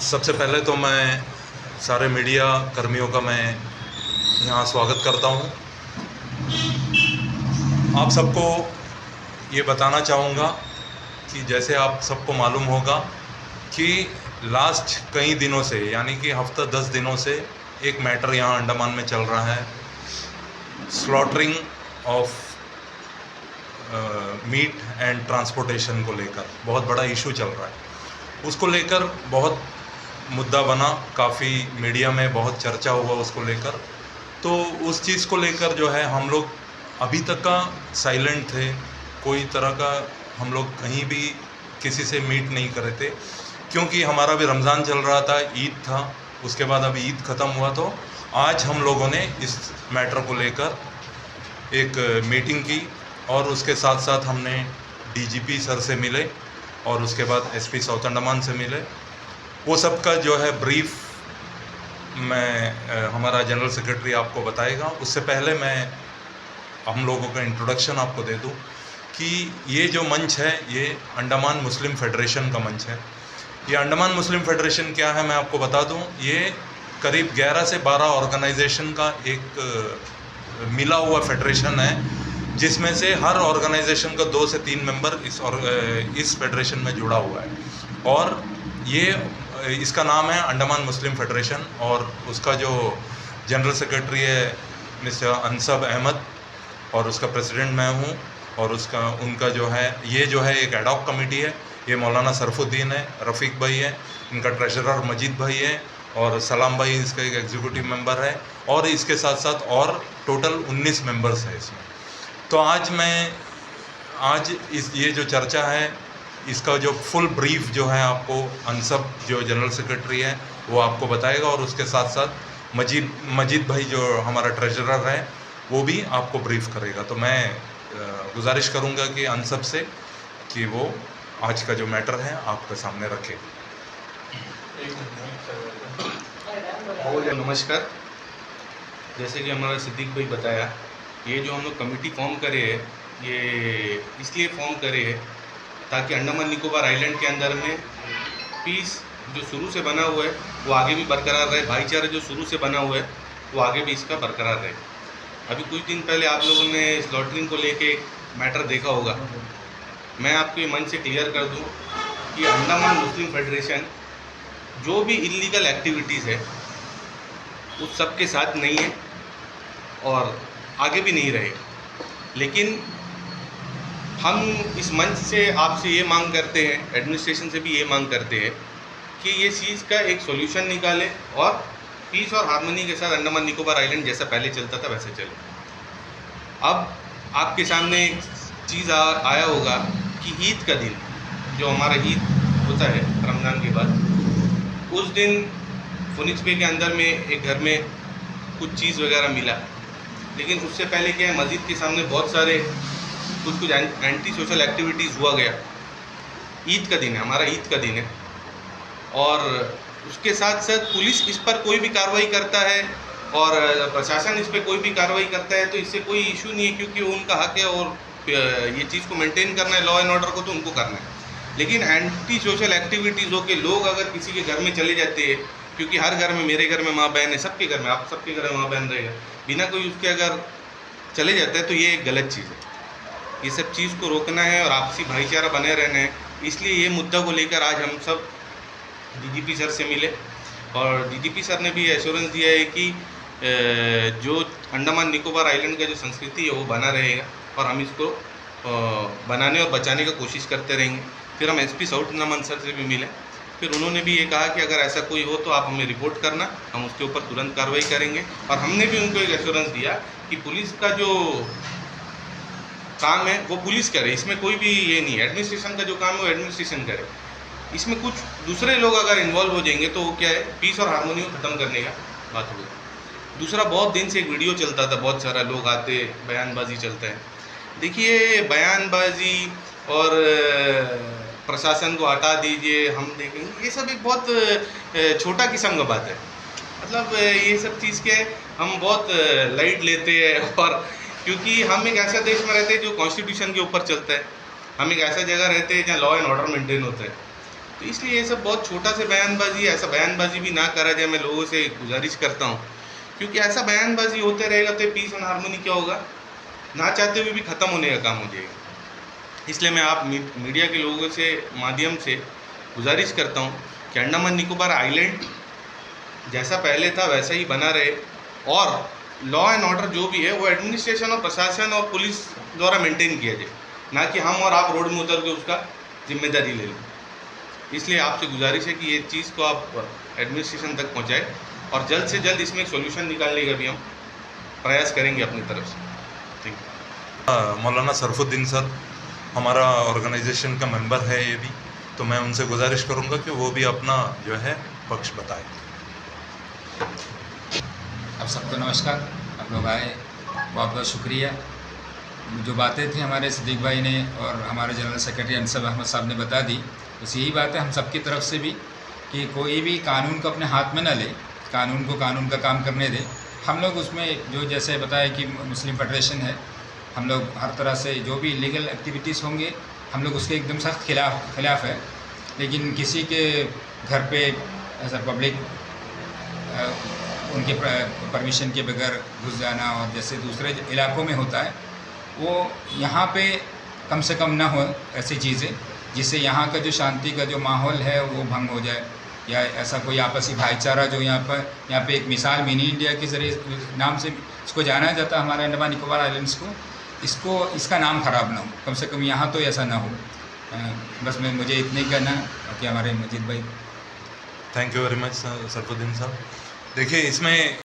सबसे पहले तो मैं सारे मीडिया कर्मियों का मैं यहाँ स्वागत करता हूँ। आप सबको ये बताना चाहूँगा कि जैसे आप सबको मालूम होगा कि लास्ट कई दिनों से, यानी कि हफ्ता 10 दिनों से एक मैटर यहाँ अंडमान में चल रहा है, slaughtering of meat and transportation को लेकर बहुत बड़ा इशू चल रहा है। उसको लेकर बहुत मुद्दा बना, काफ़ी मीडिया में बहुत चर्चा हुआ उसको लेकर। तो उस चीज़ को लेकर जो है हम लोग अभी तक का साइलेंट थे, कोई तरह का हम लोग कहीं भी किसी से मीट नहीं कर रहे थे, क्योंकि हमारा भी रमज़ान चल रहा था, ईद था, उसके बाद अभी ईद ख़त्म हुआ। तो आज हम लोगों ने इस मैटर को लेकर एक मीटिंग की और उसके साथ साथ हमने डीजीपी सर से मिले और उसके बाद एसपी साउथ अंडमान से मिले। वो सब का जो है ब्रीफ मैं हमारा जनरल सेक्रेटरी आपको बताएगा। उससे पहले मैं हम लोगों का इंट्रोडक्शन आपको दे दूं कि ये जो मंच है ये अंडमान मुस्लिम फेडरेशन का मंच है। ये अंडमान मुस्लिम फेडरेशन क्या है मैं आपको बता दूं, ये करीब 11 से 12 ऑर्गेनाइजेशन का एक मिला हुआ फेडरेशन है, जिसमें से हर ऑर्गेनाइजेशन का 2 से 3 मेंबर इस फेडरेशन में जुड़ा हुआ है। और ये इसका नाम है अंडमान मुस्लिम फेडरेशन और उसका जो जनरल सेक्रेटरी है मिस्टर अनसब अहमद और उसका प्रेसिडेंट मैं हूँ। और उनका जो है ये जो है एक एडॉक कमेटी है। ये मौलाना सरफुद्दीन है, रफ़ीक भाई है, इनका ट्रेजरर मजीद भाई है और सलाम भाई इसका एक एग्जीक्यूटिव मेंबर है और इसके साथ साथ और टोटल 19 मेंबर्स है इसमें। तो आज ये जो चर्चा है इसका जो फुल ब्रीफ जो है आपको अनसब जो जनरल सेक्रेटरी है वो आपको बताएगा और उसके साथ साथ मजीद भाई जो हमारा ट्रेजरर है वो भी आपको ब्रीफ करेगा। तो मैं गुजारिश करूंगा कि अनसब से कि वो आज का जो मैटर है आपके सामने रखे। नमस्कार। जैसे कि हमारा सिद्दीक भाई बताया, ये जो हम लोग कमेटी फॉर्म करे है ये इसलिए फॉर्म करे है ताकि अंडमान निकोबार आइलैंड के अंदर में पीस जो शुरू से बना हुआ है वो आगे भी बरकरार रहे, भाईचारा जो शुरू से बना हुआ है वो आगे भी इसका बरकरार रहे। अभी कुछ दिन पहले आप लोगों ने स्लॉटरिंग को लेके मैटर देखा होगा। मैं आपको ये मन से क्लियर कर दूं कि अंडमान मुस्लिम फेडरेशन जो भी इलीगल एक्टिविटीज़ है उस सब के साथ नहीं है और आगे भी नहीं रहे। लेकिन हम इस मंच से आपसे ये मांग करते हैं, एडमिनिस्ट्रेशन से भी ये मांग करते हैं कि ये चीज़ का एक सॉल्यूशन निकाले और पीस और हार्मनी के साथ अंडमान निकोबार आइलैंड जैसा पहले चलता था वैसे चले। अब आपके सामने एक चीज़ आया होगा कि ईद का दिन जो हमारा ईद होता है रमज़ान के बाद, उस दिन फोनिक्स बे के अंदर में एक घर में कुछ चीज़ वगैरह मिला। लेकिन उससे पहले क्या है, मस्जिद के सामने बहुत सारे कुछ एंटी सोशल एक्टिविटीज़ हुआ गया। ईद का दिन है, हमारा ईद का दिन है और उसके साथ साथ पुलिस इस पर कोई भी कार्रवाई करता है और प्रशासन इस पर कोई भी कार्रवाई करता है तो इससे कोई इशू नहीं है, क्योंकि उनका हक है और ये चीज़ को मेंटेन करना है, लॉ एंड ऑर्डर को तो उनको करना है। लेकिन एंटी सोशल एक्टिविटीज़ हो के लोग अगर किसी के घर में चले जाते हैं, क्योंकि हर घर में, मेरे घर में माँ बहन है, सबके घर में, आप सबके घर में माँ बहन रहेगा, बिना कोई उसके अगर चले जाते हैं तो ये एक गलत चीज़ है। ये सब चीज़ को रोकना है और आपसी भाईचारा बने रहना है। इसलिए ये मुद्दा को लेकर आज हम सब डीजीपी सर से मिले और डीजीपी सर ने भी एश्योरेंस दिया है कि जो अंडमान निकोबार आइलैंड का जो संस्कृति है वो बना रहेगा और हम इसको बनाने और बचाने का कोशिश करते रहेंगे। फिर हम एसपी साउथ अंडमान सर से भी मिले, फिर उन्होंने भी ये कहा कि अगर ऐसा कोई हो तो आप हमें रिपोर्ट करना, हम उसके ऊपर तुरंत कार्रवाई करेंगे। और हमने भी उनको एक एश्योरेंस दिया कि पुलिस का जो काम है वो पुलिस करे, इसमें कोई भी ये नहीं है। एडमिनिस्ट्रेशन का जो काम है वो एडमिनिस्ट्रेशन करे, इसमें कुछ दूसरे लोग अगर इन्वॉल्व हो जाएंगे तो वो क्या है, पीस और हार्मोनी को ख़त्म करने का बात होगी। दूसरा, बहुत दिन से एक वीडियो चलता था, बहुत सारा लोग आते, बयानबाजी चलता है। देखिए, बयानबाजी और प्रशासन को हटा दीजिए, हम देखेंगे, ये सब एक बहुत छोटा किस्म का बात है। मतलब ये सब चीज़ के हम बहुत लाइट लेते हैं और क्योंकि हम एक ऐसा देश में रहते हैं जो कॉन्स्टिट्यूशन के ऊपर चलता है, हम एक ऐसा जगह रहते हैं जहाँ लॉ एंड ऑर्डर मेंटेन होता है। तो इसलिए ये सब बहुत छोटा से बयानबाजी है, ऐसा बयानबाजी भी ना करा जाए, मैं लोगों से गुजारिश करता हूँ, क्योंकि ऐसा बयानबाजी होते रहेगा तो पीस एंड हारमोनी क्या होगा, ना चाहते हुए भी ख़त्म होने का काम हो जाएगा। इसलिए मैं आप मीडिया के लोगों से माध्यम से गुजारिश करता हूँ कि अंडमान निकोबार आइलैंड जैसा पहले था वैसा ही बना रहे, और लॉ एंड ऑर्डर जो भी है वो एडमिनिस्ट्रेशन और प्रशासन और पुलिस द्वारा मेंटेन किया जाए, ना कि हम और आप रोड में उतर के उसका जिम्मेदारी ले लें। इसलिए आपसे गुजारिश है कि ये चीज़ को आप एडमिनिस्ट्रेशन तक पहुँचाएँ, और जल्द से जल्द इसमें एक सोल्यूशन निकालने का भी हम प्रयास करेंगे अपनी तरफ से। Thank you. Maulana Sarfuddin sir हमारा ऑर्गेनाइजेशन का मेंबर है ये भी, तो मैं उनसे गुजारिश करूंगा कि वो भी अपना जो है पक्ष बताएं। आप सबको नमस्कार। आप लोग आए, बहुत बहुत शुक्रिया। जो बातें थी हमारे सिद्दीक भाई ने और हमारे जनरल सेक्रेटरी अनसब अहमद साहब ने बता दी, बस यही बात है हम सबकी तरफ से भी कि कोई भी कानून को अपने हाथ में न ले, कानून को कानून का काम करने दे। हम लोग उसमें जो जैसे बताया कि मुस्लिम फेडरेशन है, हम लोग हर तरह से जो भी इलीगल एक्टिविटीज़ होंगे हम लोग उसके एकदम सख्त खिलाफ है, लेकिन किसी के घर पे ऐसा पब्लिक उनके परमिशन के बगैर घुस जाना और जैसे दूसरे इलाकों में होता है, वो यहाँ पे कम से कम ना हो ऐसी चीज़ें, जिससे यहाँ का जो शांति का जो माहौल है वो भंग हो जाए, या ऐसा कोई आपसी भाईचारा जो यहाँ पे एक मिसाल मिनी इंडिया के ज़रिए नाम से इसको जाना जाता है हमारे अंडमान निकोबार आइलैंड्स को, इसका नाम ख़राब ना हो, कम से कम यहाँ तो ऐसा ना हो। बस मुझे इतने ही कहना कि हमारे मजीद भाई। Thank you very much Sarfuddin साहब। देखिए इसमें